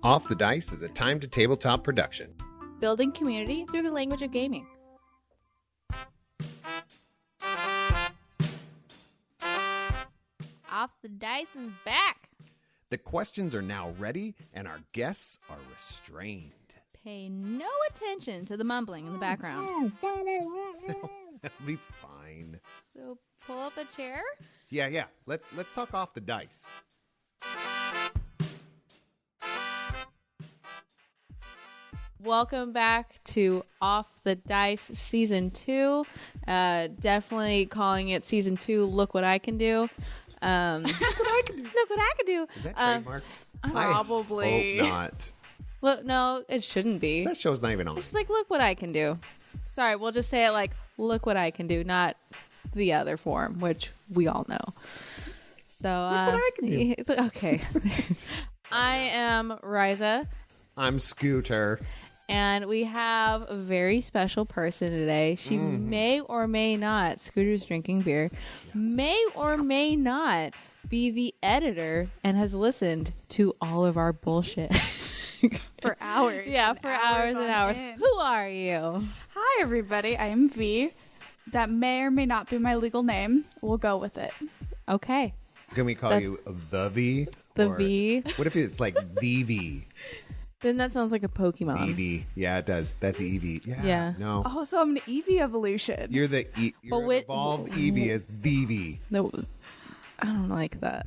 Off the Dice is a time-to-tabletop production. Building community through the language of gaming. Off the Dice is back. The questions are now ready, and our guests are restrained. Pay no attention to the mumbling in the background. That'll be fine. So pull up a chair. Yeah. Let's talk off the dice. Welcome back to Off the Dice Season 2. Definitely calling it Season 2, Look What I Can Do. Look what I can do. Look what I can do. Is that trademarked? Probably. I hope not. Look, no, it shouldn't be. That show's not even on. It's like, look what I can do. Sorry, we'll just say it like, look what I can do, not the other form, which we all know. So, look what I can do. Okay. I am Rysa. I'm Scooter. And we have a very special person today. She may or may not, Scooter's drinking beer, may or may not be the editor and has listened to all of our bullshit. For hours. Yeah, for hours and hours. Who are you? Hi, everybody. I am V. That may or may not be my legal name. We'll go with it. Okay. Can we call you the V? The Or V? What if it's like the V? Then that sounds like a Pokemon. Eevee. Yeah, it does. That's Eevee. Yeah. No. Oh, so I'm an Eevee evolution. You're the evolved Eevee as the V. No, I don't like that.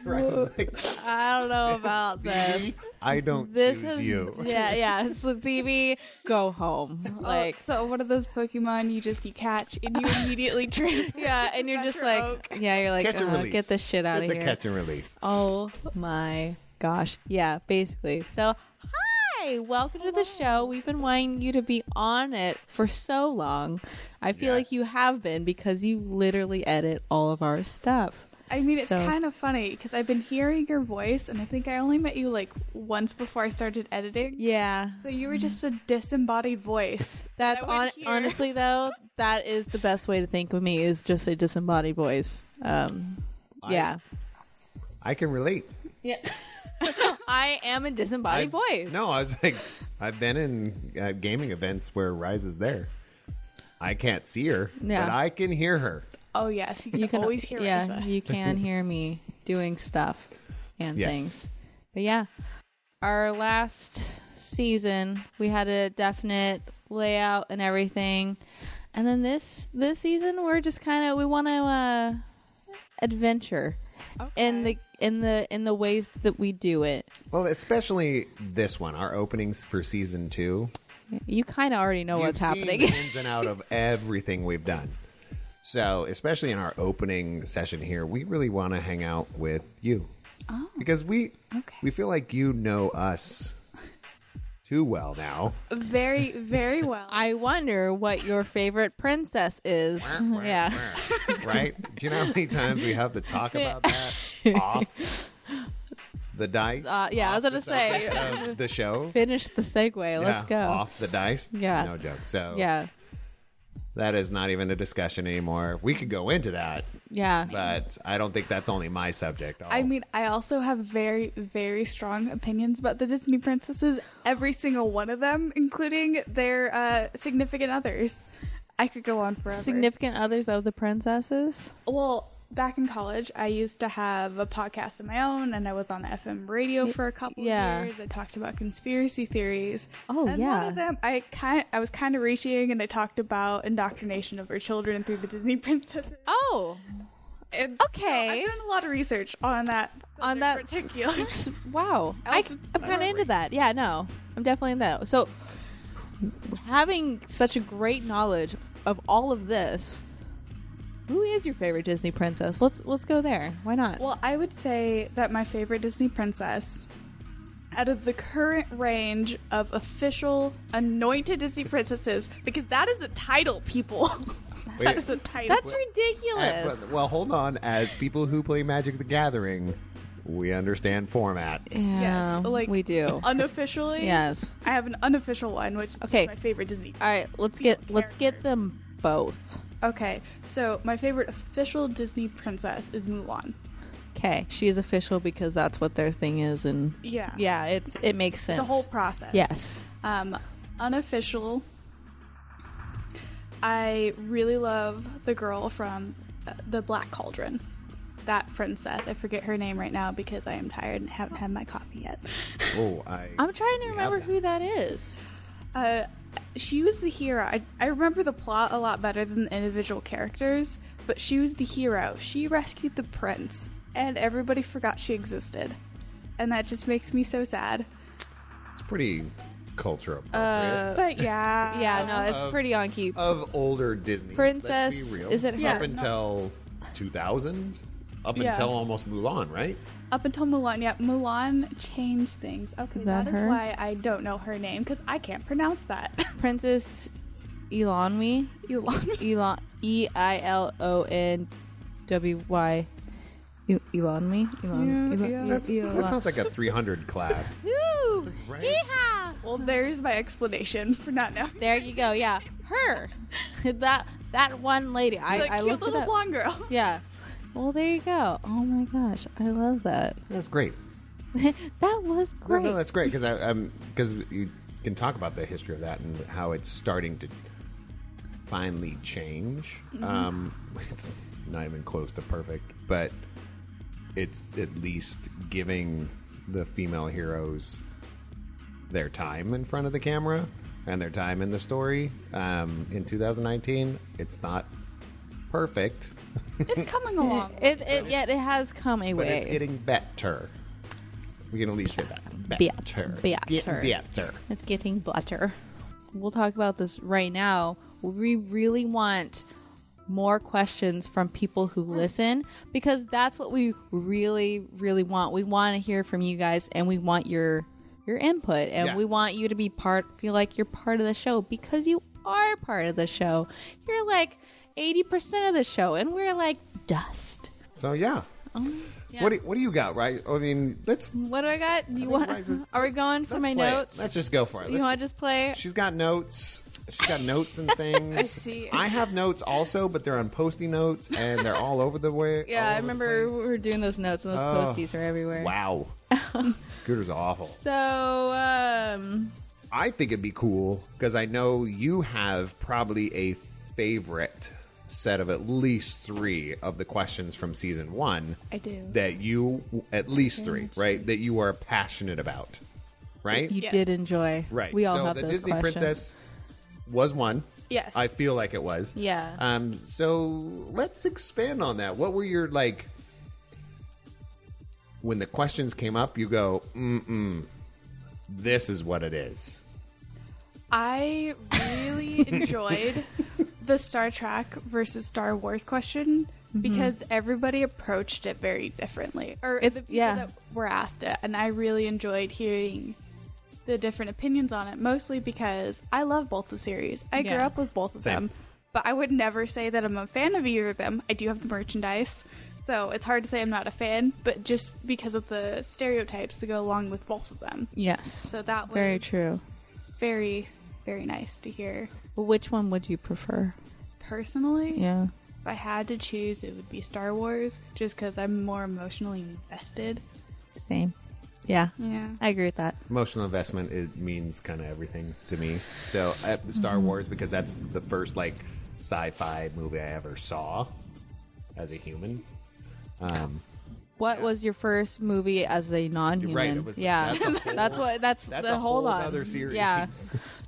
I don't know about this. I don't This choose is you. Yeah. So TV, go home. Like, so one of those Pokemon you catch and you immediately train. yeah, and you're just like, Oak. yeah, you're like, Catch and release. get this shit out It's of a here. catch and release. Oh my gosh. Yeah, basically. So, hi, welcome to the show. We've been wanting you to be on it for so long. I feel like you have been because you literally edit all of our stuff. I mean, it's So- kind of funny because I've been hearing your voice and I think I only met you like once before I started editing. Yeah. So you were just a disembodied voice. That's I would hear. honestly though, that is the best way to think of me is just a disembodied voice. Yeah. I can relate. Yeah. I am a disembodied voice. No, I was like, I've been in gaming events where Ryse is there. I can't see her, Yeah. but I can hear her. Oh, yes. You can always hear Rysa. you can hear me doing stuff and Yes. things. But yeah, our last season, we had a definite layout and everything. And then this season, we're just we want to adventure in the ways that we do it. Well, especially this one, our openings for season 2. You kind of already know what's You've happening. seen the ins and out of everything we've done. So, especially in our opening session here, we really want to hang out with you. Oh. Because we feel like you know us too well now. Very, very well. I wonder what your favorite princess is. Yeah. Right? Do you know how many times we have to talk about that off the dice? Yeah, I was Off going to the say, subject of the show. finish the segue. Let's go. Off the dice. Yeah. No joke. So Yeah. that is not even a discussion anymore. We could go into that, Yeah. but I don't think that's only my subject. I mean, I also have very, very strong opinions about the Disney princesses, every single one of them, including their significant others. I could go on forever. Significant others of the princesses? Well, back in college, I used to have a podcast of my own, and I was on FM radio for a couple of years. I talked about conspiracy theories. Oh, and yeah. one of them, I was kind of reaching, and I talked about indoctrination of our children through the Disney princesses. Oh, And okay. So I've done a lot of research on that. on that. particular. Wow. I'm kind of into that. Yeah, no. I'm definitely into that. So, having such a great knowledge of all of this, who is your favorite Disney princess? Let's go there. Why not? Well, I would say that my favorite Disney princess, out of the current range of official anointed Disney princesses, because that is the title, people. That is the title. That's ridiculous. well, hold on. As people who play Magic the Gathering, we understand formats. Yeah, Yes, like we do. Unofficially, Yes. I have an unofficial one, which Okay. is my favorite Disney. All right, let's get them both. Okay, so my favorite official Disney princess is Mulan. Okay, she is official because that's what their thing is, and Yeah. it makes sense. The whole process. Yes. Unofficial. I really love the girl from the Black Cauldron. That princess. I forget her name right now because I am tired and haven't had my coffee yet. I'm trying to remember who that is. She was the hero. I remember the plot a lot better than the individual characters, but she was the hero. She rescued the prince, and everybody forgot she existed. And that just makes me so sad. It's pretty culture appropriate. But yeah. Yeah, no, it's pretty on cue. Of older Disney. Princess, let's be real. is it her? Up until 2000? Up Yeah. until almost Mulan, right? Up until Mulan, yeah. Mulan changed things. Okay, that that her? is why I don't know her name, because I can't pronounce that. Princess Eilonwy. Mulan. Eilonwy. Eilonwy? That sounds like a 300 class. Woo! Right. Yeehaw! Well, there's my explanation for not knowing. There you go. Yeah, her. that one lady. The I cute looked it little up. blonde girl. Yeah. Well, there you go. Oh my gosh, I love that. That's great. That was great. No, that's great because you can talk about the history of that and how it's starting to finally change. It's not even close to perfect, but it's at least giving the female heroes their time in front of the camera and their time in the story. In 2019, it's not perfect, It's coming along. It has come a but way. it's getting better. We can at least say that. Better. It's getting better. It's getting better. We'll talk about this right now. We really want more questions from people who listen, because that's what we really, really want. We want to hear from you guys, and we want your input, and we want you to be feel like you're part of the show, because you are part of the show. You're like 80% of the show, and we're like dust. So yeah. Yeah. What do you got, right? I mean, let's. What do I got? Do you want? Are we going for my play it. notes? Let's just go for it. You want to just play? She's got notes. She's got notes and things. I see. I have notes also, but they're on Post-it notes and they're all over the way. Yeah, I remember we place. were doing those notes, and those posties are everywhere. Wow. Scooter's awful. So, I think it'd be cool because I know you have probably a favorite set of at least 3 of the questions from season 1. I do. That you, at least 3, right? That you are passionate about, right? you Yes. did enjoy. Right. We all so have the those Disney questions. Princess was one. Yes. I feel like it was. Yeah. So let's expand on that. What were your when the questions came up? You go, this is what it is. I really enjoyed the Star Trek versus Star Wars question because everybody approached it very differently. Or It's- the people yeah. that were asked it. And I really enjoyed hearing the different opinions on it, mostly because I love both the series. I grew Yeah. up with both of Same. them. But I would never say that I'm a fan of either of them. I do have the merchandise. So it's hard to say I'm not a fan, but just because of the stereotypes that go along with both of them. Yes. So that was very true. very, very nice to hear. Well, which one would you prefer? Personally, Yeah. if I had to choose, it would be Star Wars, just because I'm more emotionally invested. Same. Yeah. Yeah. I agree with that. Emotional investment, it means kind of everything to me. So Star Wars, because that's the first sci-fi movie I ever saw as a human. What was your first movie as a non-human? Right, it was- yeah, that's a whole- that's that's the a hold whole on. other series. Yeah,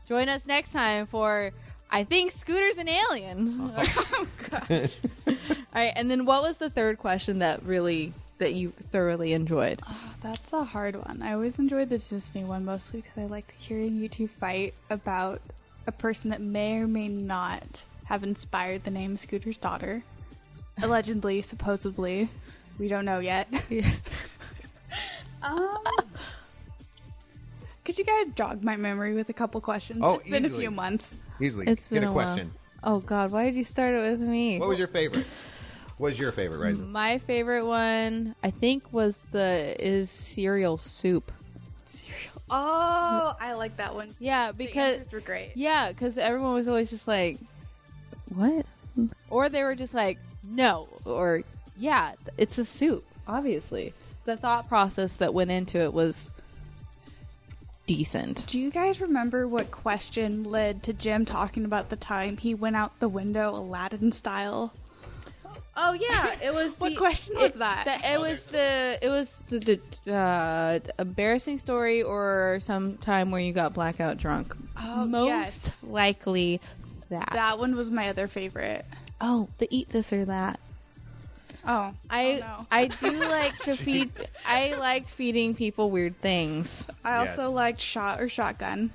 join us next time for I think Scooter's an alien. Oh, gosh. All right, and then what was the third question that you thoroughly enjoyed? Oh, that's a hard one. I always enjoyed the Disney one, mostly because I liked hearing you two fight about a person that may or may not have inspired the name Scooter's daughter. Allegedly, supposedly. We don't know yet. Could you guys jog my memory with a couple questions? Oh, it's been a easily. few months. Easily. It's been Get a a question. while. Oh God, why did you start it with me? What was your favorite? What was your favorite, Rysa? My favorite one, I think, is cereal soup. Cereal. Oh, I like that one. Yeah, The because answers were great. yeah, because everyone was always just like, "What?" Or they were just like, "No," or "Yeah, it's a soup." obviously. The thought process that went into it was decent. Do you guys remember what question led to Jim talking about the time he went out the window Aladdin style? Oh yeah, it was. What question was that? It was the embarrassing story or some time where you got blackout drunk. Oh, Most yes. likely that. That one was my other favorite. Oh, the eat this or that. Oh, I do like to feed. I liked feeding people weird things. I also Yes. liked shot or shotgun,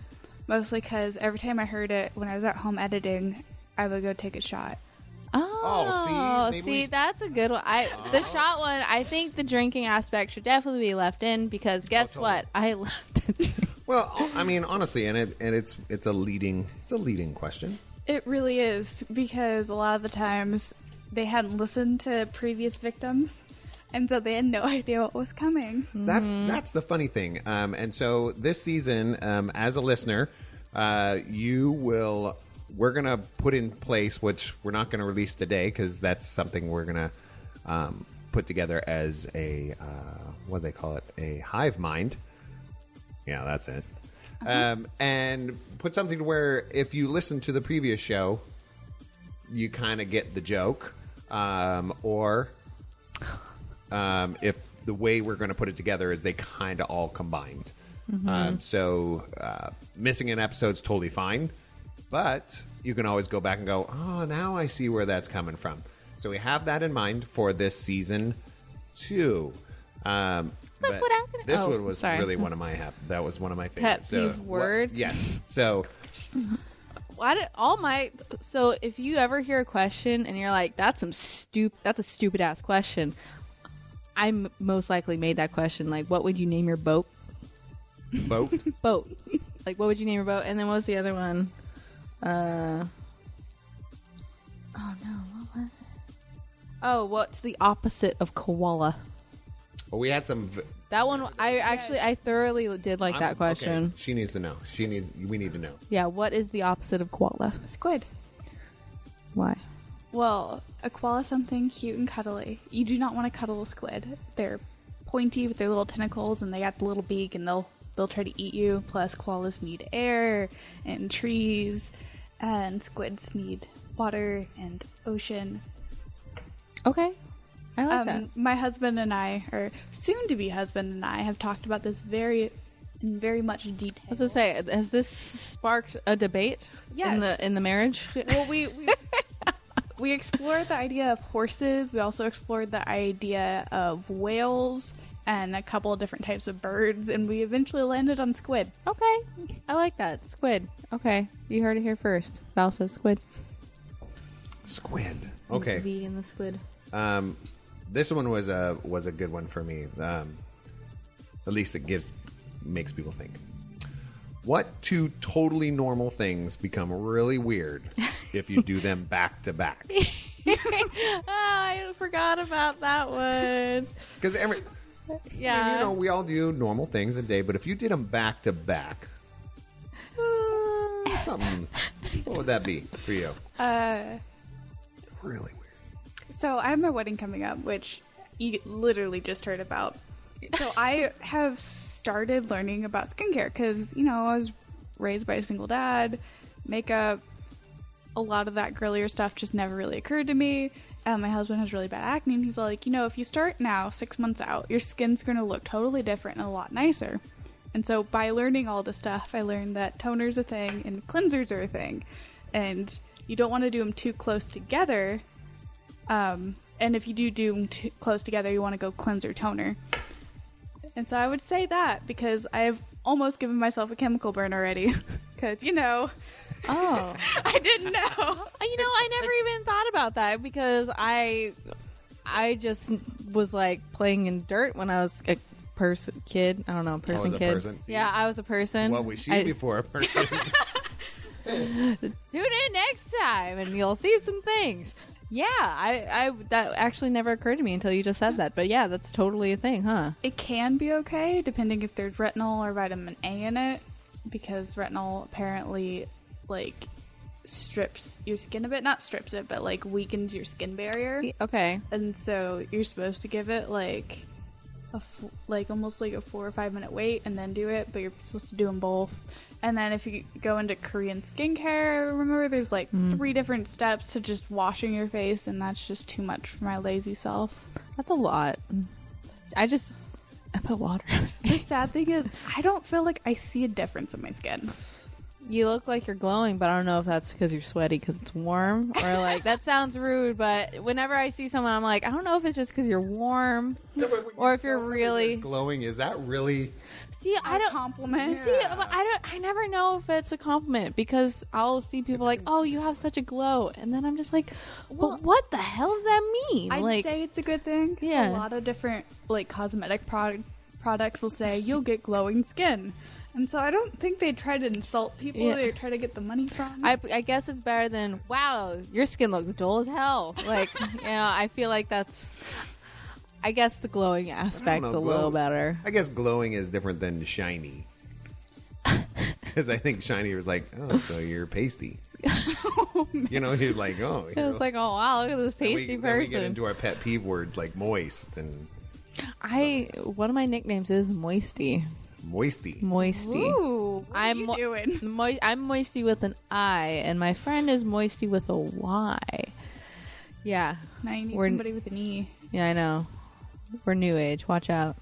mostly because every time I heard it when I was at home editing, I would go take a shot. Oh, see? Maybe see, we- that's a good one. The shot one, I think the drinking aspect should definitely be left in because guess totally. what? I love to drink. Well, I mean, honestly, it's a leading question. It really is, because a lot of the times they hadn't listened to previous victims, and so they had no idea what was coming. That's the funny thing. And so this season, as a listener, we're gonna put in place, which we're not gonna release today because that's something we're gonna put together as a what do they call it? A hive mind. Yeah, that's it. And put something to where if you listen to the previous show, you kind of get the joke, or if the way we're going to put it together is they kind of all combined. So missing an episode's totally fine, but you can always go back and go, oh, now I see where that's coming from. So we have that in mind for this season 2. But what happened? this Oh, one was sorry. really one of my that was one of my favorites. Pet peeve word? Yes. So Why did all my so if you ever hear a question and you're like that's a stupid ass question, I most likely made that question like what would you name your boat? boat. Like what would you name your boat? And then what was the other one? Oh no, what was it? Oh, what's the opposite of koala? Well, we had some. That one I thoroughly did like that question. Okay. She needs to know. We need to know. Yeah, what is the opposite of koala? Squid. Why? Well, a koala is something cute and cuddly. You do not want to cuddle a squid. They're pointy with their little tentacles, and they got the little beak, and they'll try to eat you. Plus, koalas need air and trees, and squids need water and ocean. Okay. I like that. My husband and I, or soon-to-be husband and I, have talked about this in very much detail. I was gonna say, has this sparked a debate Yes. in the marriage? Well, we explored the idea of horses. We also explored the idea of whales and a couple of different types of birds, and we eventually landed on squid. Okay, I like that. Squid. Okay, you heard it here first. Val says squid. Squid. Okay. V in the squid. This one was a good one for me. At least it makes people think. What two totally normal things become really weird if you do them back to back? I forgot about that one. Because Yeah. we all do normal things a day, but if you did them back to back, something. What would that be for you? Really weird. So I have my wedding coming up, which you literally just heard about. So I have started learning about skincare because, I was raised by a single dad. Makeup, a lot of that girlier stuff just never really occurred to me. My husband has really bad acne, and he's like, if you start now, 6 months out, your skin's going to look totally different and a lot nicer. And so by learning all this stuff, I learned that toners a thing and cleansers are a thing. And you don't want to do them too close together. And if you do them too close together, you want to go cleanser toner. And so I would say that because I've almost given myself a chemical burn already. Because, Oh. I didn't know. I never even thought about that because I just was like playing in dirt when I was a kid. I don't know, was a kid. person? See? Yeah, I was a person. What was she before a person? Tune in next time and you'll see some things. Yeah, I that actually never occurred to me until you just said that. But yeah, that's totally a thing, huh? It can be okay depending if there's retinol or vitamin A in it. Because retinol apparently, strips your skin a bit. Not strips it, but like weakens your skin barrier. Okay. And so you're supposed to give it like almost like a 4 or 5 minute wait and then do it, but you're supposed to do them both. And then if you go into Korean skincare, remember there's like 3 different steps to just washing your face, and that's just too much for my lazy self. That's a lot. I put water in it. The sad thing is I don't feel like I see a difference in my skin. You look like you're glowing, but I don't know if that's because you're sweaty because it's warm, or like, that sounds rude, but whenever I see someone, I'm like, I don't know if it's just because you're warm, or if you're really glowing. Is that really? See, I don't compliment. See, but I never know if it's a compliment, because I'll see people like, oh, you have such a glow, and then I'm just like, but what the hell does that mean? I'd say it's a good thing. Yeah. A lot of different like cosmetic products will say you'll get glowing skin. And so I don't think they try to insult people. Yeah. They try to get the money from. I guess it's better than, wow, your skin looks dull as hell. Like, I feel like that's, I guess the glowing aspect's a little better. I guess glowing is different than shiny. Because I think shiny was like, oh, so you're pasty. You know, he's like, oh. It was like, oh, wow, look at this pasty then we person. get into our pet peeve words like moist and one of my nicknames is Moisty. moisty. Ooh, what I'm are you doing? I'm Moisty with an I, and my friend is Moisty with a Y. Yeah. Now you need We're- somebody with an E. Yeah, I know. We're new age. Watch out.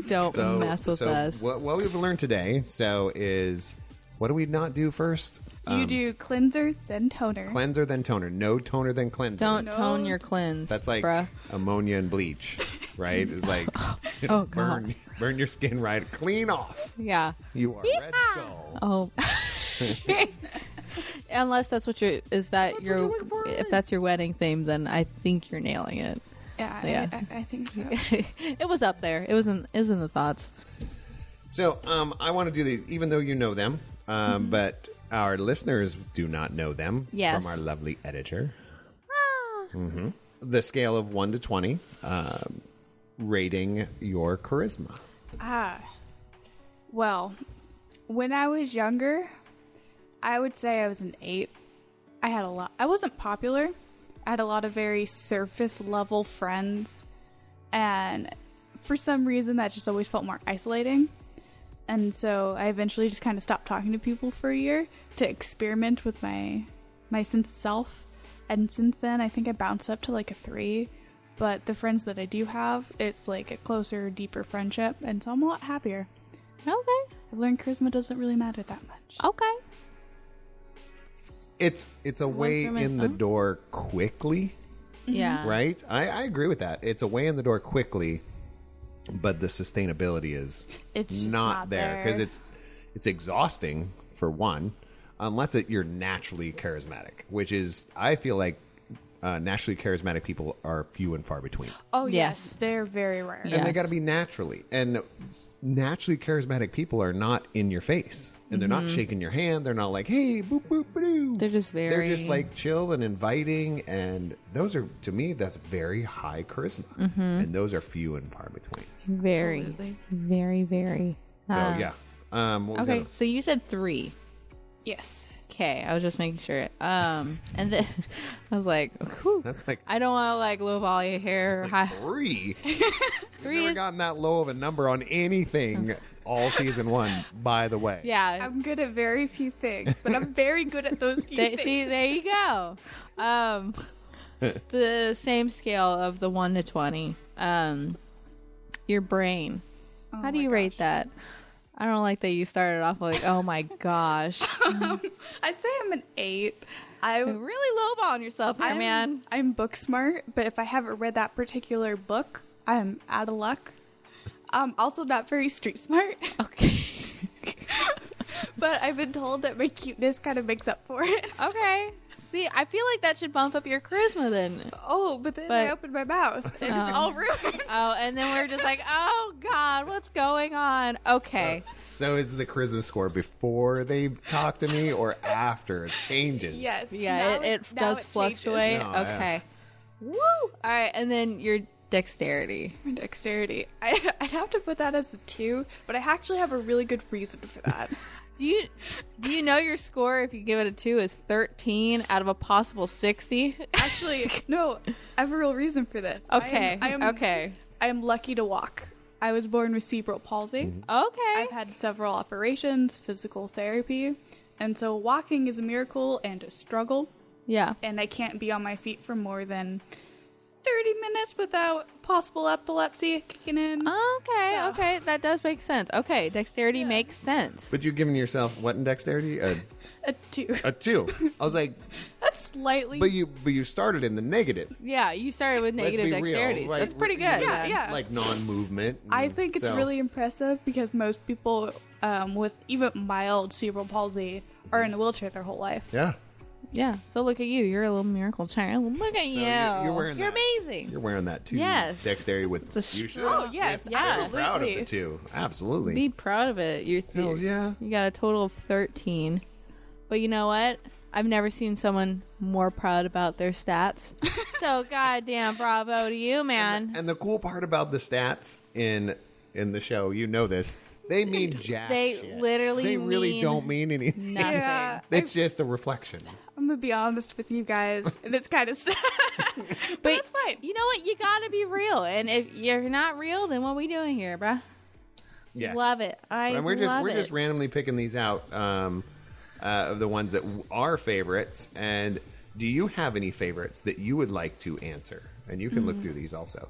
Don't mess with us. What we've learned today, is what do we not do first? You do cleanser, then toner. Cleanser, then toner. No toner, then cleanser. Don't No. tone your cleanse. That's like bruh. ammonia and bleach, right? It's like Oh, God. burn your skin right clean off. Yeah. You are Red Skull. Oh. Unless that's what you're. Is that That's your? what you're looking for, If right? that's your wedding theme, then I think you're nailing it. Yeah, I think so. It was up there. It was in the thoughts. So I want to do these, even though you know them, but our listeners do not know them. Yes. From our lovely editor. The scale of 1 to 20, rating your charisma. Well, when I was younger, I would say I was an 8. I had a lot. I wasn't popular. I had a lot of very surface level friends, and for some reason that just always felt more isolating. And so I eventually just kind of stopped talking to people for a year to experiment with my sense of self. And since then, I think I bounced up to like a 3. But the friends that I do have, it's like a closer, deeper friendship, and so I'm a lot happier. Okay. I've learned charisma doesn't really matter that much. Okay. It's a way from in the door quickly, Yeah. right? I agree with that. It's a way in the door quickly, but the sustainability is It's just not there because there. it's exhausting for one, unless you're naturally charismatic, which is I feel like naturally charismatic people are few and far between. Oh, Yes. they're very rare. Yeah. And they Yes. got to be naturally. And naturally charismatic people are not in your face. And they're not shaking your hand. They're not like, hey, boop, boop, ba-doo. They're just very. They're just like chill and inviting. And those are, to me, that's very high charisma. And those are few and far between. very, Absolutely. very, very. So, yeah. What was Okay, that? so you said 3. Yes. Okay, I was just making sure. And then I was like, whew. That's like I don't want to like lowball your hair. High. 3. 3 Never is gotten that low of a number on anything all season 1, by the way. yeah. I'm good at very few things, but I'm very good at those few things. See, there you go. The same scale of the 1 to 20. Your brain. How do my you rate gosh. that? I don't like that you started off like, oh my gosh. I'd say I'm an 8. Really lowballing yourself there, man. I'm book smart, but if I haven't read that particular book, I'm out of luck. Also not very street smart, Okay. but I've been told that my cuteness kind of makes up for it. Okay. See, I feel like that should bump up your charisma then. Oh, but then But- I opened my mouth and it's all ruined. Oh, and then we're just like, oh God, what's going on? Okay. So is the charisma score before they talk to me or after it changes? Yes. Yeah, now it now does changes. fluctuate. Oh, yeah. Okay. Woo! All right, and then your dexterity. My dexterity. I'd have to put that as a 2, but I actually have a really good reason for that. Do you know your score if you give it a 2 is 13 out of a possible 60? Actually, no. I have a real reason for this. Okay. I am lucky to walk. I was born with cerebral palsy. Okay. I've had several operations, physical therapy, and so walking is a miracle and a struggle. Yeah. And I can't be on my feet for more than 30 minutes without possible epilepsy kicking in. Okay, that does make sense. Okay, dexterity makes sense. But you're giving yourself what in dexterity? A 2. A 2. I was like, That's slightly. but you started in the negative. Yeah, you started with Let's negative be real, dexterity. right? That's pretty good. Yeah. Like non-movement. I think it's So- really impressive because most people with even mild cerebral palsy are in a wheelchair their whole life. Yeah. Yeah. So look at you. You're a little miracle child. Look at you. You're wearing You're that. amazing. You're wearing that too. Yes. Dexterity with It's a you should. Oh, yes, Be absolutely. proud of the 2. Absolutely. Be proud of it. Hells yeah. You got a total of 13. But you know what? I've never seen someone more proud about their stats. So goddamn bravo to you, man. And the cool part about the stats in the show, you know this, they mean jack They shit. literally They really mean don't mean anything. Nothing. Yeah. It's just a reflection. I'm going to be honest with you guys, and it's kind of sad. but that's fine. You know what? You gotta be real. And if you're not real, then what are we doing here, bruh? Yes. Love it. And we're just randomly picking these out of the ones that are favorites. And do you have any favorites that you would like to answer? And you can look through these also.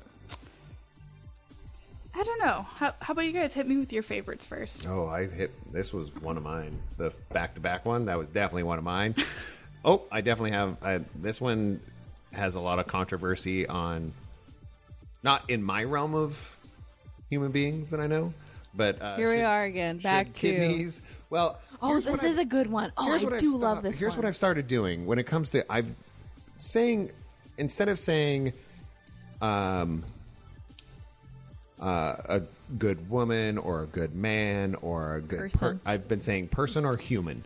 I don't know. How about you guys hit me with your favorites first? Oh, this was one of mine. The back-to-back one, that was definitely one of mine. Oh, I definitely have, this one has a lot of controversy on, not in my realm of human beings that I know, but Here we are again, back to kidneys. Well, Oh, here's this what is a good one. Oh, here's I what I've do stopped- love this Here's one. what I've started doing when it comes to instead of saying a good woman or a good man or a good Person. I've been saying person or human.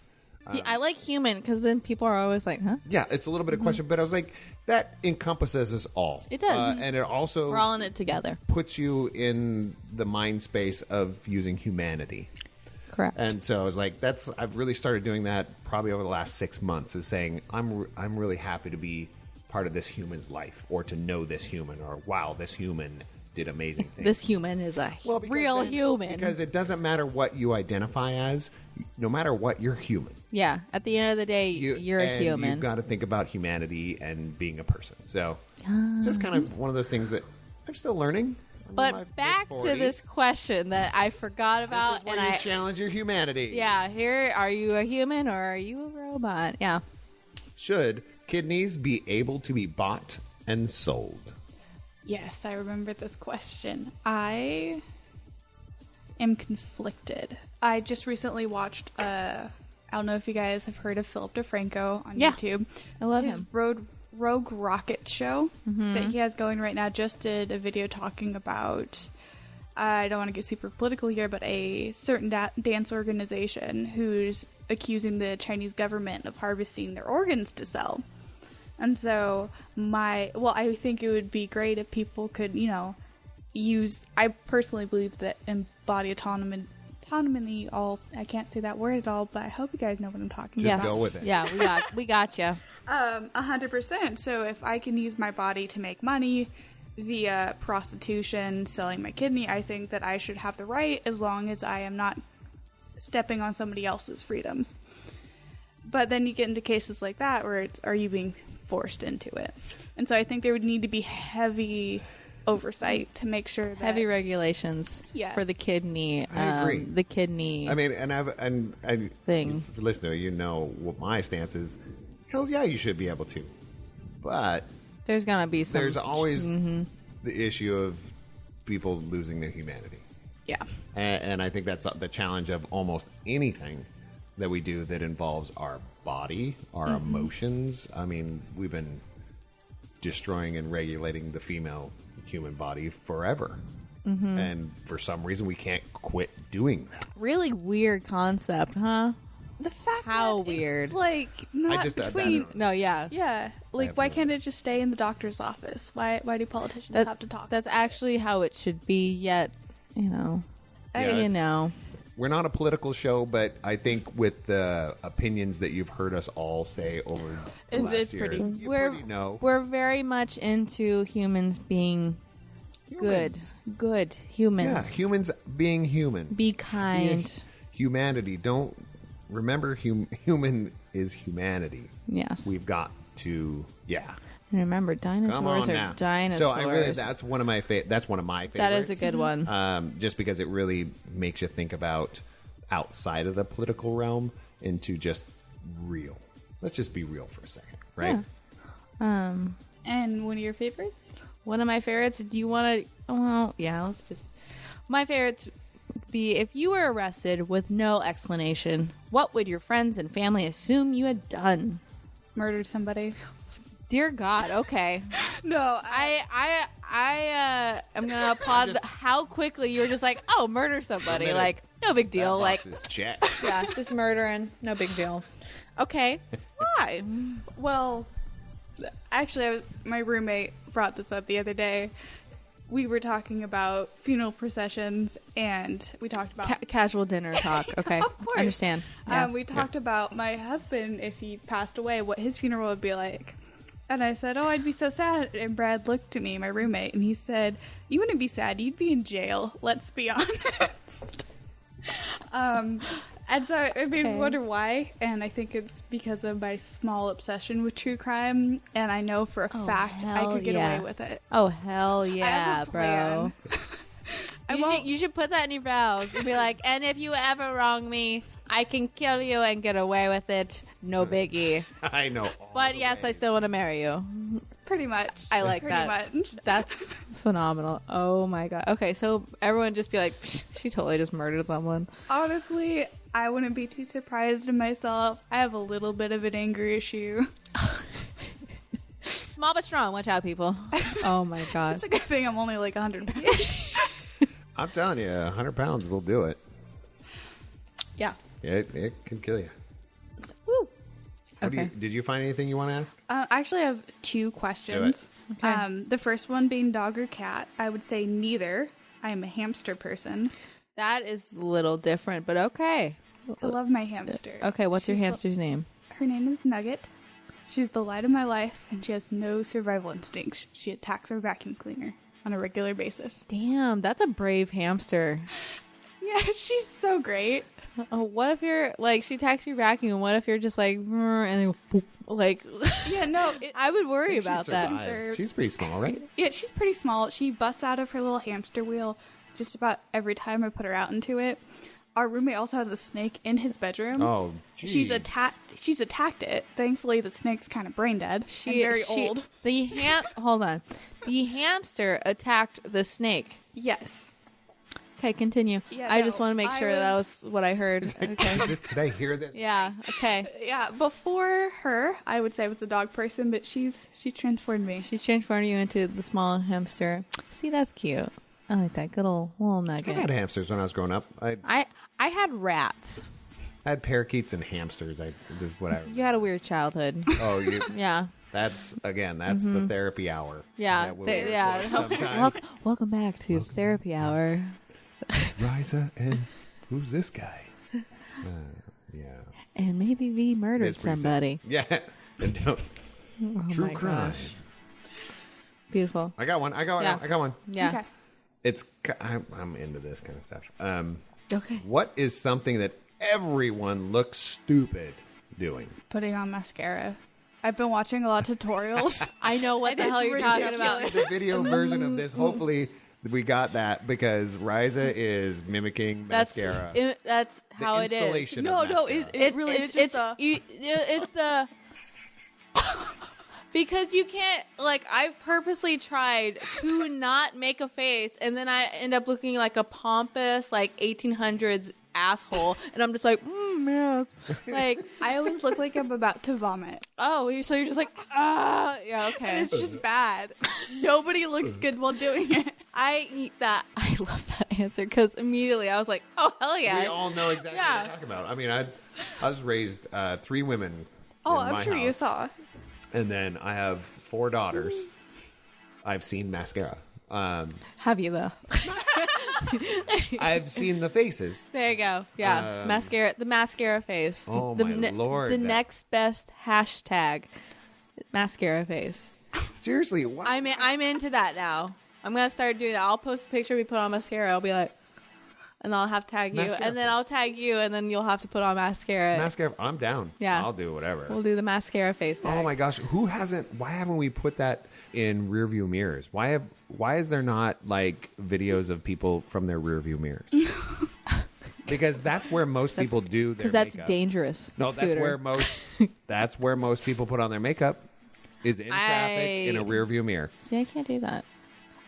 Yeah, I like human because then people are always like, huh? Yeah, it's a little bit of question, but I was like, that encompasses us all. It does. And it also We're all in it together. puts you in the mind space of using humanity. Correct. And so I was like, I've really started doing that probably over the last 6 months, is saying I'm really happy to be part of this human's life, or to know this human, or wow, this human did amazing things. This human is a Because real human. Because it doesn't matter what you identify as, no matter what, you're human. Yeah, at the end of the day, you're a and human. You've got to think about humanity and being a person. So it's just kind of one of those things that I'm still learning. I'm in my But back to mid-40s. this question that I forgot about, This is where and you challenge your humanity. yeah, here, are you a human or are you a robot? Yeah. Should kidneys be able to be bought and sold? Yes, I remember this question. I am conflicted. I just recently watched, I don't know if you guys have heard of Philip DeFranco on Yeah. YouTube. I love His him. Rogue Rocket show Mm-hmm. that he has going right now just did a video talking about, I don't want to get super political here, but a certain dance organization who's accusing the Chinese government of harvesting their organs to sell. And so I think it would be great if people could, I personally believe that embody autonomy, I can't say that word at all, but I hope you guys know what I'm talking Just about. go with it. Yeah, we got you. 100%. So if I can use my body to make money via prostitution, selling my kidney, I think that I should have the right, as long as I am not stepping on somebody else's freedoms. But then you get into cases like that where are you being forced into it? And so I think there would need to be heavy oversight to make sure that Heavy regulations Yes. for the kidney. I agree. The kidney. I mean, and Thing. for the listener, you know what my stance is. Hell yeah, you should be able to. But there's gonna be some. there's always the issue of people losing their humanity. yeah. And I think that's the challenge of almost anything that we do that involves our body, our emotions. I mean, we've been destroying and regulating the female human body forever. And for some reason, we can't quit doing that. really weird concept, huh? The fact How that weird. it's like not just- I between don't No, yeah. yeah, like have why no- can't it just stay in the doctor's office? Why do politicians That- have to talk? That's actually how it should be. Yet, Yeah, you it's- know, we're not a political show, but I think with the opinions that you've heard us all say over the It's last pretty- years, you We're pretty know. we're very much into humans being Humans. good humans. Yeah, humans being human. Be kind. Humanity. Don't remember human is humanity. Yes. We've got to And remember, Come dinosaurs on are now. dinosaurs. So I really that's one of my favorites. That is a good one. Just because it really makes you think about outside of the political realm into just real. Let's just be real for a second, right? Yeah. And one of your favorites? One of my favorites. Do you want to? Well, yeah. Let's just. My favorites would be if you were arrested with no explanation. What would your friends and family assume you had done? Murdered somebody. Dear God. Okay. No, I am gonna applaud how quickly you were just like, oh, murder somebody. minute. Like, no big deal. That Like, box is checked. yeah, just murdering. No big deal. Okay. Why? well, actually, my roommate brought this up the other day. We were talking about funeral processions, and we talked about Casual dinner talk. Okay. Of course. Understand. Yeah. we talked about my husband, if he passed away, what his funeral would be like. And I said, oh, I'd be so sad. And Brad looked at me, my roommate, and he said, you wouldn't be sad. You'd be in jail. Let's be honest. And so I made me wonder why. And I think it's because of my small obsession with true crime. And I know for a fact I hell could get yeah. away with it. Oh, hell I yeah, have a bro. plan. You should put that in your vows and be like, and if you ever wrong me, I can kill you and get away with it. No biggie. I know. But yes, I still want to marry you. Pretty much. I like Pretty that. much. That's phenomenal. Oh my God. Okay, so everyone just be like, she totally just murdered someone. Honestly, I wouldn't be too surprised in myself. I have a little bit of an anger issue. Small but strong. Watch out, people. Oh my God. It's a good thing I'm only like 100 pounds. I'm telling you, 100 pounds will do it. Yeah. It can kill you. Woo. What do Okay. did you find anything you want to ask? Actually, I have two questions. Okay. The first one being dog or cat. I would say neither. I am a hamster person. That is a little different, but okay. I love my hamster. Okay, what's your She's hamster's name? Her name is Nugget. She's the light of my life, and she has no survival instincts. She attacks her vacuum cleaner on a regular basis. Damn, that's a brave hamster. Yeah, she's so great. Oh, what if you're like she attacks your vacuum? What if you're just like "Rrr," and then like? Yeah, no. I would worry She'd about that. survive. She's pretty small, right? Yeah, she's pretty small. She busts out of her little hamster wheel just about every time I put her out into it. Our roommate also has a snake in his bedroom. Oh, She's jeez. attacked it. Thankfully, the snake's kind of brain dead. And very old. Hold on. The hamster attacked the snake. Yes. Okay, continue. Yeah, I no, just want to make I sure that was what I heard. Okay. Did I hear this? Yeah. Okay. Yeah, before her, I would say I was a dog person, but she's transformed me. She's transformed you into the small hamster. See, that's cute. I like that good old little I had nugget. hamsters when I was growing up. I I had rats. had parakeets and hamsters. This is what I. You had a weird childhood. Oh, Yeah. that's the therapy hour. Mm-hmm. Yeah. that we'll Yeah. record sometime. Welcome back to Therapy Hour. Rysa and who's this guy? Yeah. And maybe we murdered It's pretty somebody. sad. Yeah. And don't, Oh true my crime. gosh. Beautiful. I got one. I got Yeah. one. Yeah. Okay. I'm into this kind of stuff. Okay. What is something that everyone looks stupid doing? Putting on mascara. I've been watching a lot of tutorials. I know what the hell you're talking ridiculous. about. The video version of this. Hopefully, we got that because Rysa is mimicking mascara. That's how it is. installation No, of no, mascara. it really is just it's the because you can't like I've purposely tried to not make a face and then I end up looking like a pompous like 1800s asshole and I'm just like yes. Like I always look like I'm about to vomit. so you're just like yeah okay And it's just bad. Nobody looks good while doing it. I love that answer because immediately I was like oh hell yeah We all know exactly what Yeah. you're talking about. I mean, I was raised 3 women. Oh, in I'm my sure you house. saw. And then I have 4 daughters. I've seen mascara. have you though I've seen the faces. There you go. Yeah, mascara. The mascara face. Oh the, my Lord! The next best hashtag, mascara face. Seriously, what? I'm into that now. I'm gonna start doing that. I'll post a picture. We put on mascara. I'll be like, and I'll have to tag you, Mascara and then face. I'll tag you, and then you'll have to put on mascara. Mascara. I'm down. Yeah. I'll do whatever. We'll do the mascara face. Tag. Oh my gosh, why haven't we put that in rear view mirrors? Why is there not like videos of people from their rear view mirrors? Because that's where most people do their Because that's makeup. dangerous. No, Scooter. that's where most people put on their makeup is in traffic in a rear view mirror. See, I can't do that.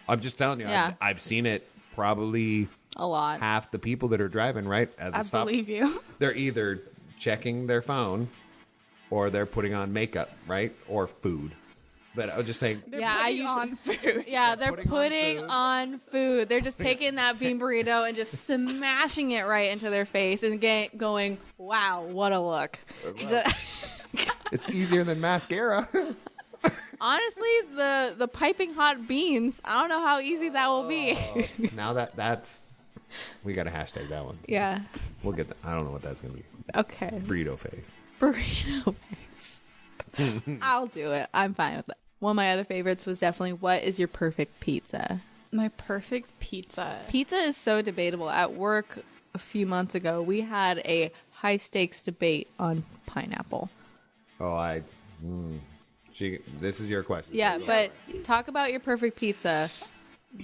I'm just telling you, Yeah. I've seen it probably A lot. half the people that are driving right at the I stop. believe you. They're either checking their phone or they're putting on makeup, right? Or food. But I was just saying, Yeah, I usually on food. Yeah, they're putting putting on food. on food. They're just taking that bean burrito and just smashing it right into their face and going, "Wow, what a look!" it's easier than mascara. Honestly, the piping hot beans. I don't know how easy that will be. Now that's we got to hashtag that one. Yeah. We'll get that. I don't know what that's gonna be. Okay. Burrito face. Burrito face. I'll do it. I'm fine with it. One of my other favorites was definitely, what is your perfect pizza? My perfect pizza. Pizza is so debatable. At work a few months ago, we had a high stakes debate on pineapple. Oh, this is your question. Yeah, but talk about your perfect pizza.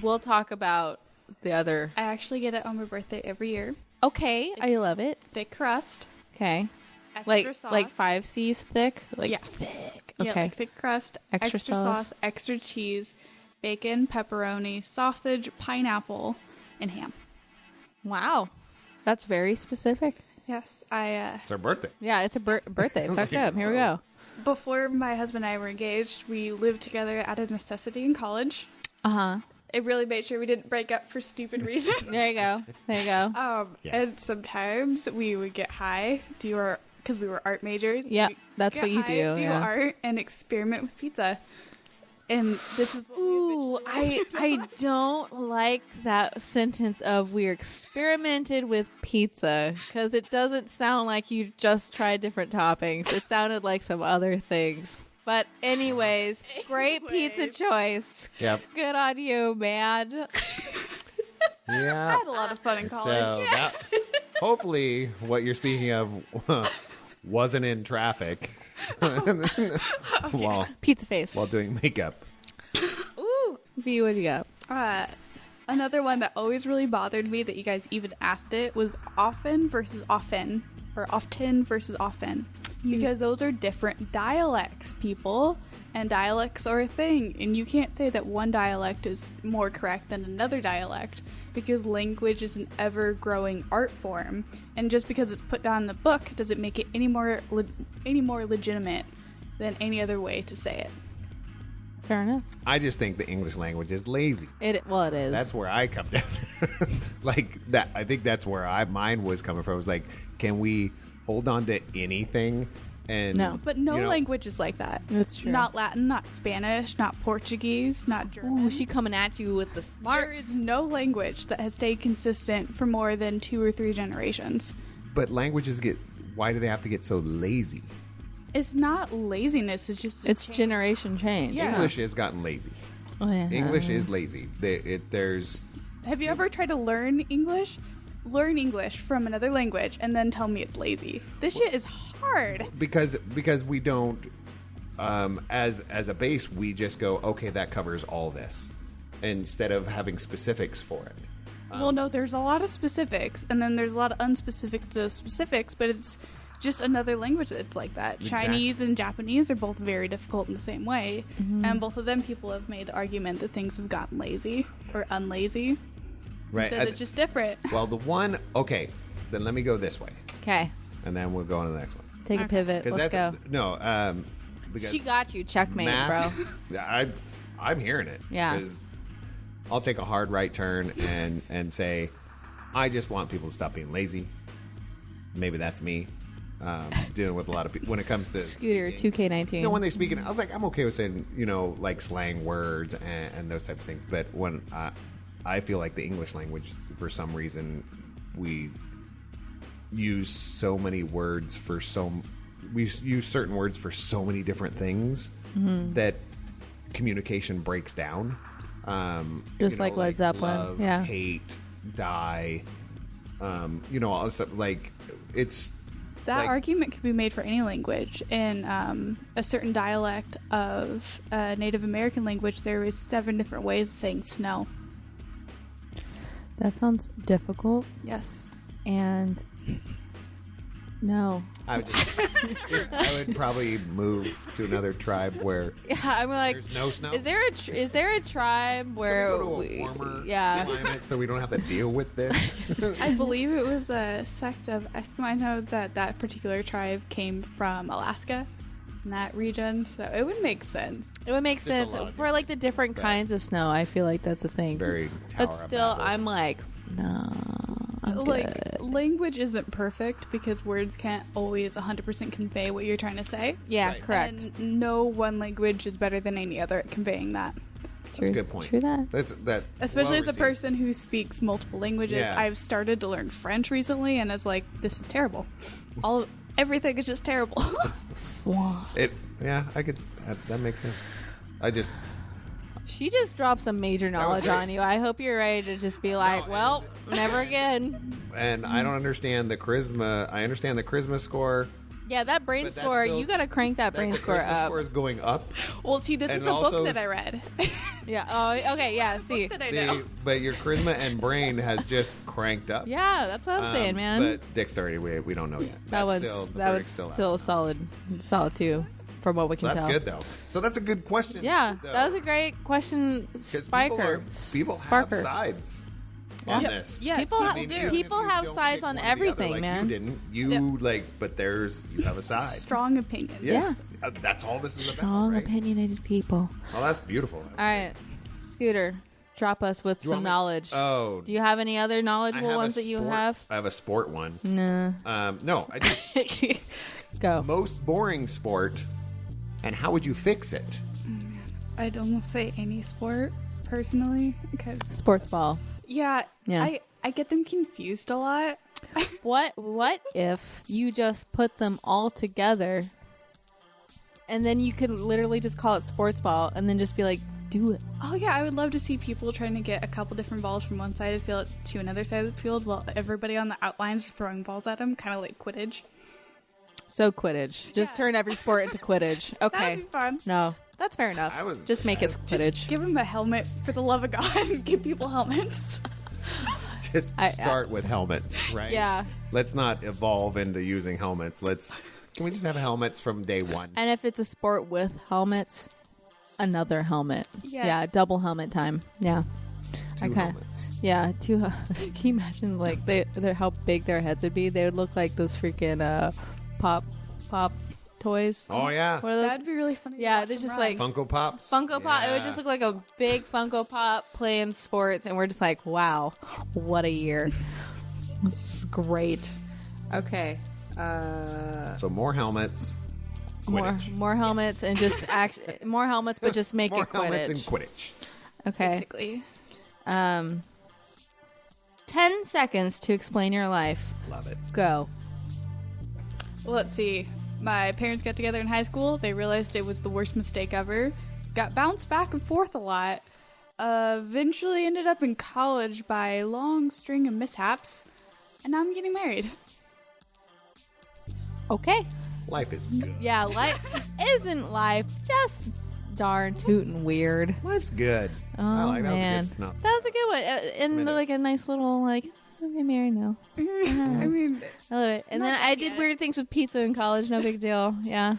We'll talk about the other. I actually get it on my birthday every year. Okay, I love it. Thick crust. Okay. Extra sauce. Like 5 C's thick? Like Yeah. thick. Yeah, Okay. like thick crust. Extra Extra sauce. sauce. Extra cheese. Bacon, pepperoni, sausage, pineapple, and ham. Wow. That's very specific. Yes, It's our birthday. Yeah, it's a birthday. Fucked up. Here we go. before my husband and I were engaged, we lived together out of necessity in college. Uh-huh. It really made sure we didn't break up for stupid reasons. There you go. There you go. Yes. And sometimes we would get high, because we were art majors. Yep, We'd that's get what you high, do, yeah. art, and experiment with pizza. And this is what Ooh, I don't like that sentence of we experimented with pizza, because it doesn't sound like you just tried different toppings. It sounded like some other things. But anyways, great pizza choice. Yep. Good on you, man. I Yeah. had a lot of fun in college. So that, hopefully, what you're speaking of wasn't in traffic while Pizza face. doing makeup. Ooh, V, what do you got? Another one that always really bothered me that you guys even asked it was often versus often, or often versus often. Because those are different dialects, people. And dialects are a thing. And you can't say that one dialect is more correct than another dialect. Because language is an ever-growing art form. And just because it's put down in the book doesn't make it any more legitimate than any other way to say it. Fair enough. I just think the English language is lazy. It is. That's where I come down. Like that. I think that's where mine was coming from. It was like, can we hold on to anything? And No. But no you know, language is like that. That's true. Not Latin, not Spanish, not Portuguese, not German. Ooh, she coming at you with the There is smarts. no language that has stayed consistent for more than 2 or 3 generations. But languages why do they have to get so lazy? It's not laziness, it's just It's generation change. Yeah. English has gotten lazy. Oh, yeah. English is lazy. There's Have you ever tried to learn English? Learn English from another language and then tell me it's lazy. This shit is hard. because we don't as a base we just go, okay, that covers all this, instead of having specifics for it. Well, no, there's a lot of specifics, and then there's a lot of unspecific to specifics, but it's just another language that's like that. Exactly. Chinese and Japanese are both very difficult in the same way, and both of them people have made the argument that things have gotten lazy or unlazy. Right. So it's just different. Well, the one, okay, then let me go this way, Okay. and then we'll go on to the next one. Take a pivot. Let's go. No, because She got you. Checkmate, math- bro. I'm hearing it. Yeah. 'Cause I'll take a hard right turn and say, I just want people to stop being lazy. Maybe that's me. Dealing with a lot of people when it comes to Scooter, speaking. 2K19. You know, when they speak, I was like, I'm okay with saying, like slang words and those types of things. But when I feel like the English language, for some reason, we use so many words for we use certain words for so many different things that communication breaks down. Just like Led Zeppelin. Love, Yeah. hate, die, all this stuff. Like, it's That like, argument could be made for any language. In a certain dialect of Native American language, there is 7 different ways of saying snow. That sounds difficult. Yes. And no. I would probably move to another tribe where Yeah, I'm like, there's no snow. is there a tribe where Can we go to a warmer yeah. climate so we don't have to deal with this? I believe it was a sect of Eskimo. I know that particular tribe came from Alaska, in that region, so it would make sense. It would make Just sense a lot of for like the different kinds of snow. I feel like that's a thing. Very but Tower of still, Babel. I'm like, no, I'm Like, good. language isn't perfect because words can't always 100% convey what you're trying to say. Yeah, Right. correct. And no one language is better than any other at conveying that. That's a good point. True that. That's that. Especially as a well-received. person who speaks multiple languages. Yeah. I've started to learn French recently, and it's like, this is terrible. Everything is just terrible. Yeah, I could. That makes sense. She just dropped some major knowledge great. on you. I hope you're ready to just be like, No, well, never again. And I don't understand the charisma. I understand the charisma score. Yeah, that brain But that's score, still- you got to crank that brain the score charisma up. score is going up. Well, see, this And is a also- book that I read. Yeah. Oh, okay. Yeah. See. that I See, know. but your charisma and brain has just cranked up. Yeah, that's what I'm saying, man. But dexterity, we don't know yet. that That's was the that was verdict's out. still solid too, from what we So can that's tell. good though. So that's a good question. Yeah, though. that was a great question, 'Cause Spiker. People have Sparker. sides on this. Yes, People people ha- do. even if people you have don't sides pick on one or the other, everything, like man. You didn't. But you have a side. Strong opinions. Yes. That's all this is about. Strong, right? opinionated people. Oh, that's beautiful. All right, Scooter, drop us with You want some me- knowledge. Oh, Do you have any other I knowledgeable have ones a that you sport- have? I have a sport one. No. No, I just Go. most boring sport, and how would you fix it? I'd almost say any sport, personally, because Sports ball. yeah. Yeah. I get them confused a lot. What if you just put them all together and then you could literally just call it sports ball and then just be like, do it. Oh yeah, I would love to see people trying to get a couple different balls from one side of the field to another side of the field while everybody on the outlines are throwing balls at them, kind of like Quidditch. So Quidditch. Just turn every sport into Quidditch. That'd Okay. be fun. No, that's fair enough. Just make it Quidditch. Give them a helmet for the love of God and give people helmets. Just I- start with helmets, right? Yeah. Let's not evolve into using helmets. Can we just have helmets from day one? And if it's a sport with helmets, another helmet. Yes. Yeah, double helmet time. Yeah. Two helmets. Yeah, two. Can you imagine like how big their heads would be? They would look like those freaking pop toys. Oh yeah, What are those? That'd be really funny. to Yeah, watch they're them just run. like Funko Pops. Funko Pop. It would Yeah. just look like a big Funko Pop playing sports, and we're just like, wow, what a year. This is great. Okay. So more helmets. Quidditch. More helmets and just more helmets, but just make More it helmets Quidditch. and Quidditch. Okay. basically. 10 seconds to explain your life. Love it. Go. Well, let's see. My parents got together in high school. They realized it was the worst mistake ever. Got bounced back and forth a lot. Eventually ended up in college by a long string of mishaps. And now I'm getting married. Okay. Life is good. Yeah, life isn't life just darn tootin' weird. Life's good. Oh, I like that. man. Was a good snuff. That was a good one. And Minute. like a nice little, like, I'm married now. I mean, I love it. And then I did weird things with pizza in college. No big deal. Yeah.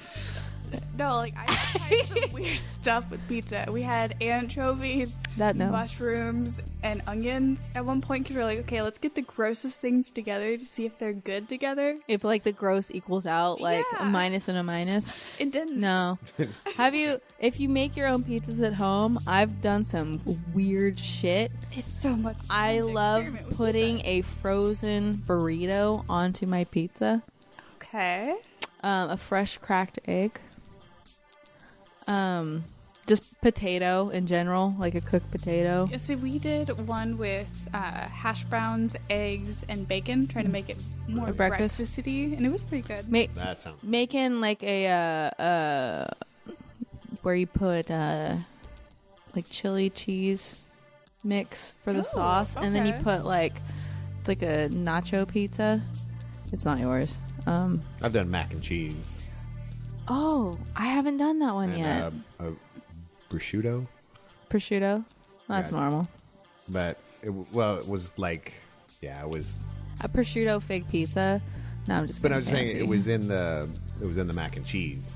no, like I tried some weird stuff with pizza. We had anchovies, That no. mushrooms, and onions at one point because we were like, okay, let's get the grossest things together to see if they're good together. If like the gross equals out, like a Yeah. minus and a minus. It didn't. No. If you make your own pizzas at home, I've done some weird shit. It's so much fun I to love experiment with putting pizza. a frozen burrito onto my pizza. Okay. A fresh cracked egg. Just potato in general, like a cooked potato. Yeah, see, we did one with hash browns, eggs, and bacon, trying to make it more A breakfast? breakfasty, and it was pretty good. That sounds. Making like a where you put like chili cheese mix for the sauce, and then you okay. put like it's like a nacho pizza. It's not yours. I've done mac and cheese. Oh, I haven't done that one yet. And prosciutto, Prosciutto. That's Yeah. normal. but it was like, yeah, it was. A prosciutto fig pizza. No, I'm just. But being I'm saying fancy. it was in the mac and cheese.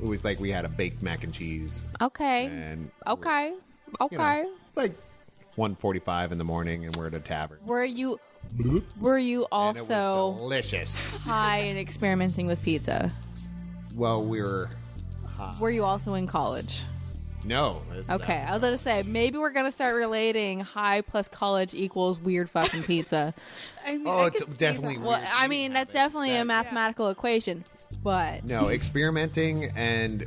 It was like we had a baked mac and cheese. Okay. And Okay. you Okay. know, it's like 1:45 in the morning, and we're at a tavern. Were you And it was also delicious. high and experimenting with pizza? Well, we were. Were you also in college? No. Okay, I was going to say, maybe we're going to start relating high plus college equals weird fucking pizza. I mean, Oh, I it's could see definitely that. Well, weird I eating mean, that's habits. definitely a mathematical equation, but No, experimenting and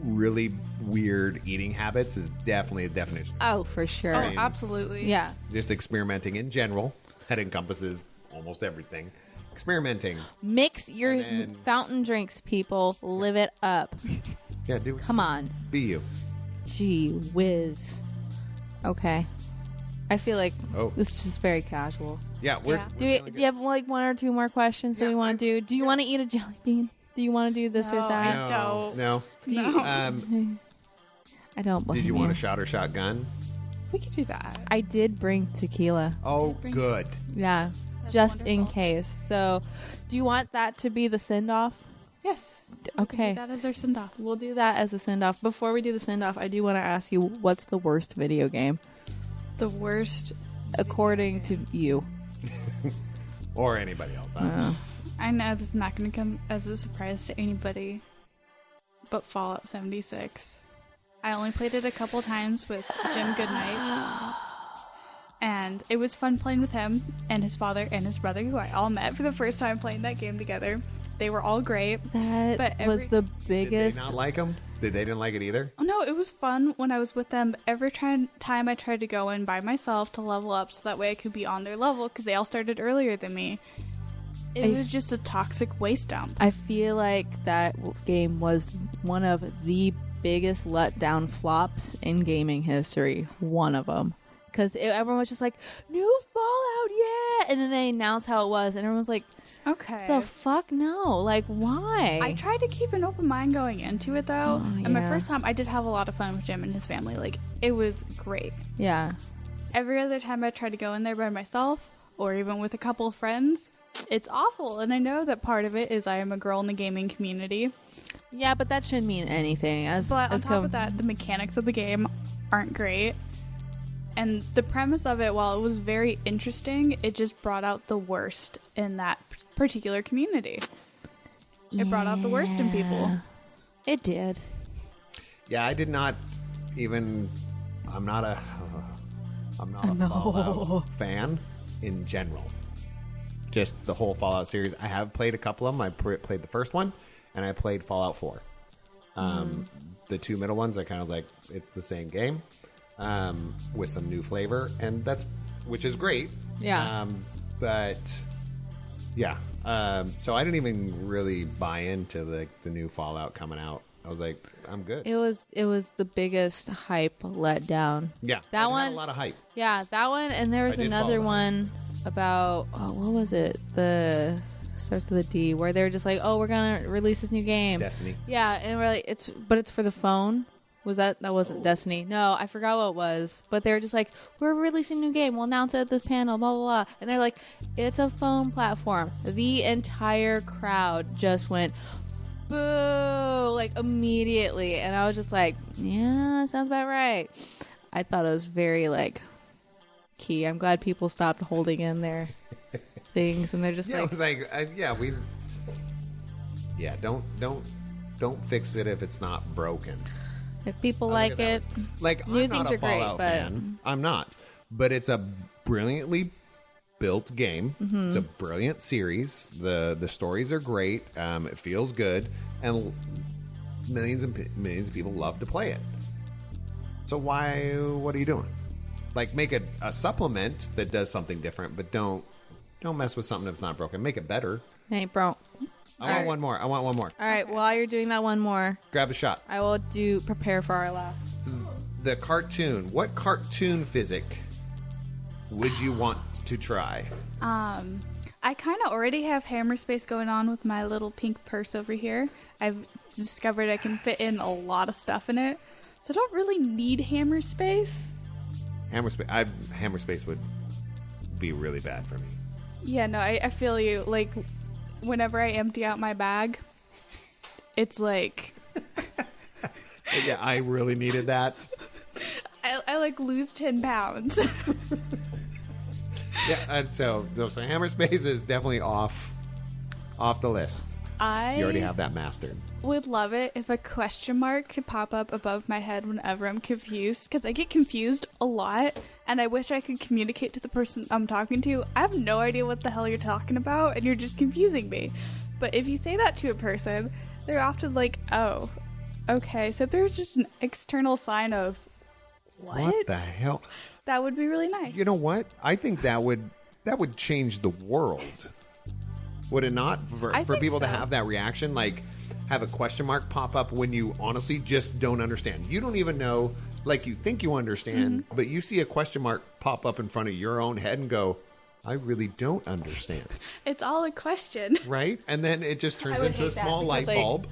really weird eating habits is definitely a definition. oh, for sure. Oh, absolutely. Yeah. Just experimenting in general. That encompasses almost everything. Experimenting. Mix your And then- fountain drinks, people. Live it up. Yeah, do Come on. Be you. Gee whiz. Okay. I feel like Oh. this is just very casual. Yeah, we're. Yeah. we're Do you, feeling do you have like one or two more questions that Yeah, we want to do? Do you want to eat a jelly bean? Do you want to do this or No, that? good. don't. No. Do you, I I don't blame did you want a shot or shotgun? We could do that. I did bring tequila. Oh, good. Yeah. That's just in wonderful. case. So, do you want that to be the send off? Yes. Okay. That is our send off. We'll do that as a send off. Before we do the send off, I do want to ask you what's the worst video game The worst. according to you? Or anybody else. I know this is not going to come as a surprise to anybody, but Fallout 76. I only played it a couple times with Jim Goodnight, and it was fun playing with him and his father and his brother, who I all met for the first time playing that game together. They were all great. That But was every- the Did biggest. they not like them? They didn't like it either? Oh no, it was fun when I was with them. Every time I tried to go in by myself to level up so that way I could be on their level because they all started earlier than me. It was just a toxic waste dump. I feel like that game was one of the biggest letdown flops in gaming history. One of them. Because everyone was just like, new Fallout, yeah! And then they announced how it was, and everyone was like, Okay. the fuck no? Like, why? I tried to keep an open mind going into it though. Oh, And my yeah. first time I did have a lot of fun with Jim and his family. Like, it was great. Yeah. Every other time I tried to go in there by myself or even with a couple of friends, it's awful. And I know that part of it is I am a girl in the gaming community. Yeah, but that shouldn't mean anything. But on top of that, the mechanics of the game aren't great. And the premise of it, while it was very interesting, it just brought out the worst in that particular community. It brought out the worst in people. It did. Yeah, I did not even. I'm not a Fallout fan in general. Just the whole Fallout series. I have played a couple of them. I played the first one, and I played Fallout 4. The two middle ones, I kind of like. It's the same game, with some new flavor, and which is great. Yeah. But yeah. So I didn't even really buy into the new Fallout coming out. I was like, I'm good. It was the biggest hype letdown. Yeah, That it had one- a lot of hype. Yeah, that one, and there was I did another follow that. one about what was it? The starts with a D, where they were just like, "Oh, we're gonna release this new game." Destiny. Yeah, and we're like, it's for the phone. Was that wasn't Destiny? No, I forgot what it was. But they were just like, we're releasing a new game. We'll announce it at this panel. Blah blah blah. And they're like, it's a phone platform. The entire crowd just went boo, like immediately, and I was just like, yeah, sounds about right. I thought it was very like key. I'm glad people stopped holding in their things, and they're just Yeah, like, it was like, don't fix it if it's not broken. if people I like look at it, that as- like new I'm things not a are great, Fallout but- fan. I'm not, but it's a brilliantly built game. Mm-hmm. It's a brilliant series. The stories are great. It feels good, and millions and millions of people love to play it. So what are you doing? Like, make a supplement that does something different, but don't mess with something that's not broken. Make it better. Ain't broke. I want one more. All right, while you're doing that one more, grab a shot. I will prepare for our last. The cartoon. What cartoon physic would you want to try? I kind of already have hammer space going on with my little pink purse over here. I've discovered I can fit in a lot of stuff in it, so I don't really need hammer space. Hammer space would be really bad for me. Yeah, no, I feel you. Like, whenever I empty out my bag, it's like... Yeah, I really needed that. I like lose 10 pounds. Yeah, and so hammer space is definitely off the list. You already have that mastered. Would love it if a question mark could pop up above my head whenever I'm confused, because I get confused a lot, and I wish I could communicate to the person I'm talking to. I have no idea what the hell you're talking about, and you're just confusing me. But if you say that to a person, they're often like, oh, okay, so there's just an external sign of what the hell? That would be really nice. You know what? I think that would change the world. Would it not? For people to have that reaction, like have a question mark pop up when you honestly just don't understand. You don't even know, like you think you understand, but you see a question mark pop up in front of your own head and go, I really don't understand. It's all a question. Right? And then it just turns into a small light bulb.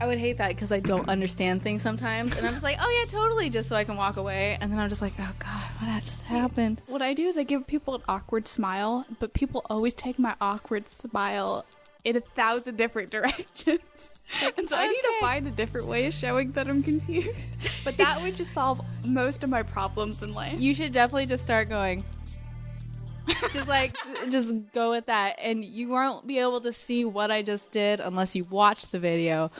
I would hate that because I don't understand things sometimes. And I'm just like, oh, yeah, totally, just so I can walk away. And then I'm just like, oh, God, what just happened? What I do is I give people an awkward smile, but people always take my awkward smile in 1,000 different directions. And so I need to find a different way of showing that I'm confused. But that would just solve most of my problems in life. You should definitely just start going. Just go with that. And you won't be able to see what I just did unless you watch the video.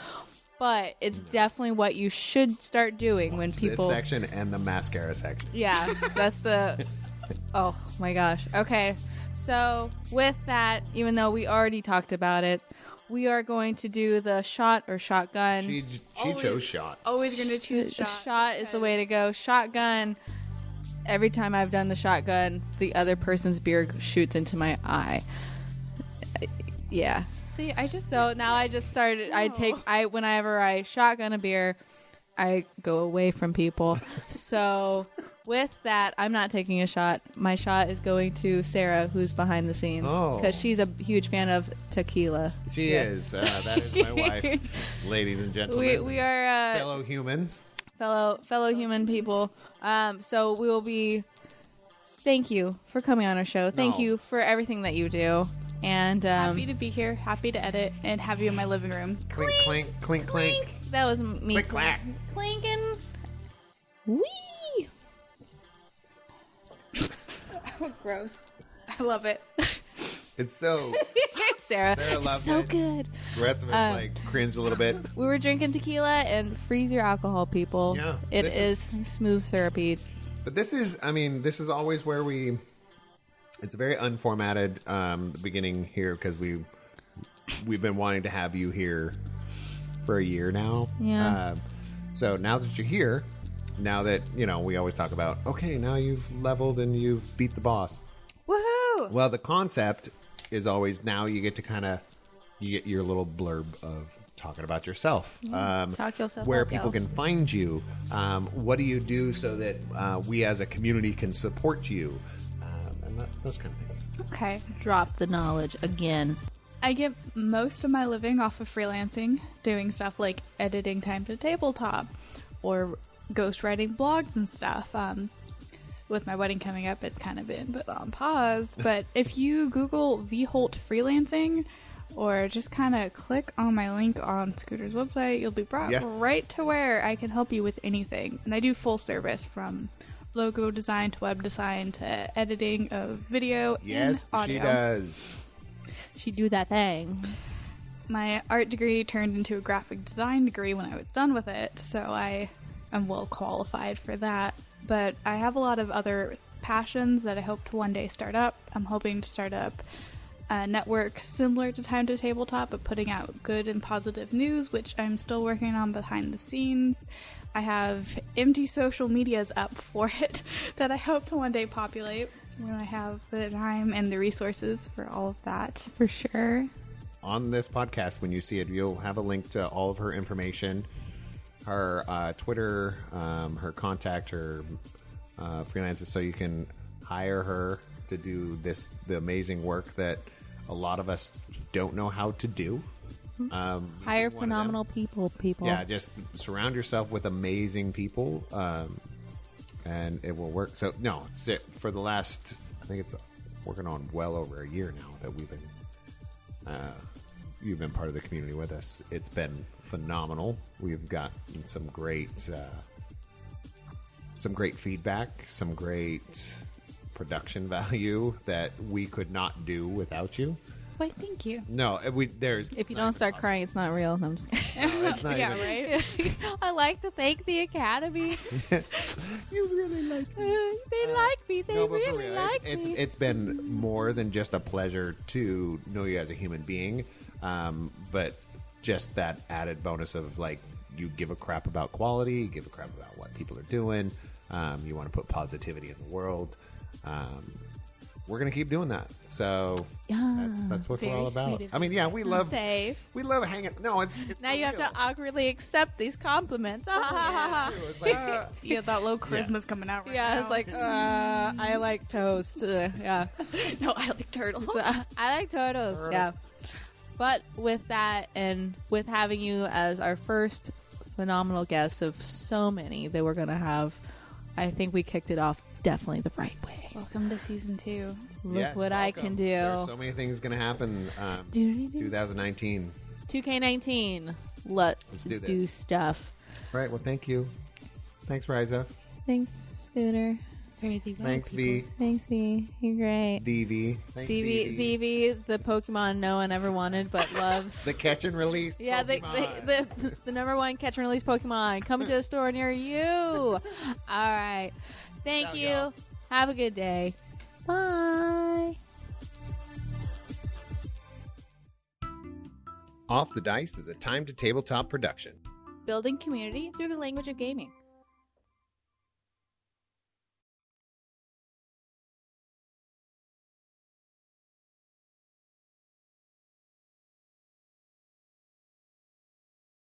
But it's definitely what you should start doing when people... This section and the mascara section. Yeah, that's the... Oh, my gosh. Okay, so with that, even though we already talked about it, we are going to do the shot or shotgun. She chose shot. Always going to choose shot. Shot is the way to go. Shotgun, every time I've done the shotgun, the other person's beer shoots into my eye. Yeah. See, now I just started. No. Whenever I shotgun a beer, I go away from people. So with that, I'm not taking a shot. My shot is going to Sarah, who's behind the scenes, because she's a huge fan of tequila. She is. That is my wife, ladies and gentlemen. We are fellow humans, fellow human people. So we will be. Thank you for coming on our show. Thank you for everything that you do. And happy to be here, happy to edit, and have you in my living room. Clink, clink, clink, clink. That was me. Click, clack. Clinking. Whee! Gross. I love it. It's so... Sarah loves so it. good. The rest of us cringe a little bit. We were drinking tequila, and freeze your alcohol, people. Yeah. It is smooth therapy. But this is always where we... It's a very unformatted beginning here because we've been wanting to have you here for a year now. Yeah. So now that you're here, now that, we always talk about, okay, now you've leveled and you've beat the boss. Woohoo! Well, the concept is always now you get to you get your little blurb of talking about yourself. Talk yourself where up, people can find you. What do you do so that we as a community can support you? And those kind of things. Okay. Drop the knowledge again. I get most of my living off of freelancing, doing stuff like editing Time to Tabletop or ghostwriting blogs and stuff. With my wedding coming up, it's kind of been put on pause. But if you Google V. Holt freelancing or just kind of click on my link on Scooter's website, you'll be brought right to where I can help you with anything. And I do full service from logo design to web design to editing of video and audio. Yes, she does. She do that thing. My art degree turned into a graphic design degree when I was done with it, so I am well qualified for that. But I have a lot of other passions that I hope to one day start up. I'm hoping to start up network similar to Time to Tabletop, but putting out good and positive news, which I'm still working on behind the scenes. I have empty social medias up for it that I hope to one day populate when I have the time and the resources for all of that. For sure. On this podcast, when you see it, you'll have a link to all of her information, her Twitter, her contact, her freelances, so you can hire her to do the amazing work that a lot of us don't know how to do. Hire phenomenal people. Yeah, just surround yourself with amazing people, and it will work. So, no, it's it. For the last, I think it's working on well over a year now that you've been part of the community with us. It's been phenomenal. We've gotten some great feedback, some great production value that we could not do without you. Why, thank you. No, there's. If you don't start crying, it's not real. No, I'm just kidding. No, it's not Yeah, even, right? I like to thank the Academy. You really like me. They like me. They No, but for really real, like it's me. it's been more than just a pleasure to know you as a human being, but just that added bonus of like you give a crap about quality, you give a crap about what people are doing, you want to put positivity in the world. We're gonna keep doing that. So that's what we're all about. I mean, yeah, we love hanging. No, it's now you have to awkwardly accept these compliments. It's like, Yeah, that low charisma's coming out right now. Yeah, it's like, I like toast. Yeah. No, I like turtles. I like turtles. Yeah. But with that, and with having you as our first phenomenal guest of so many that we're going to have, I think we kicked it off definitely the right way. Welcome to season 2. Look yes, what I welcome. can do. There's so many things gonna happen. 2019. 2K19. Let's do this. do stuff. Right. Well, thank you. Thanks, Rysa. Thanks, Scooter. Thanks, V. Thanks, V. You're great. DV. Thanks, Vivi, the Pokemon no one ever wanted but loves. The catch and release. Yeah, Pokemon. the number one catch and release Pokemon coming to a store near you. All right. Thank Ciao, you. y'all. Have a good day. Bye. Off the Dice is a Time to Tabletop production. Building community through the language of gaming.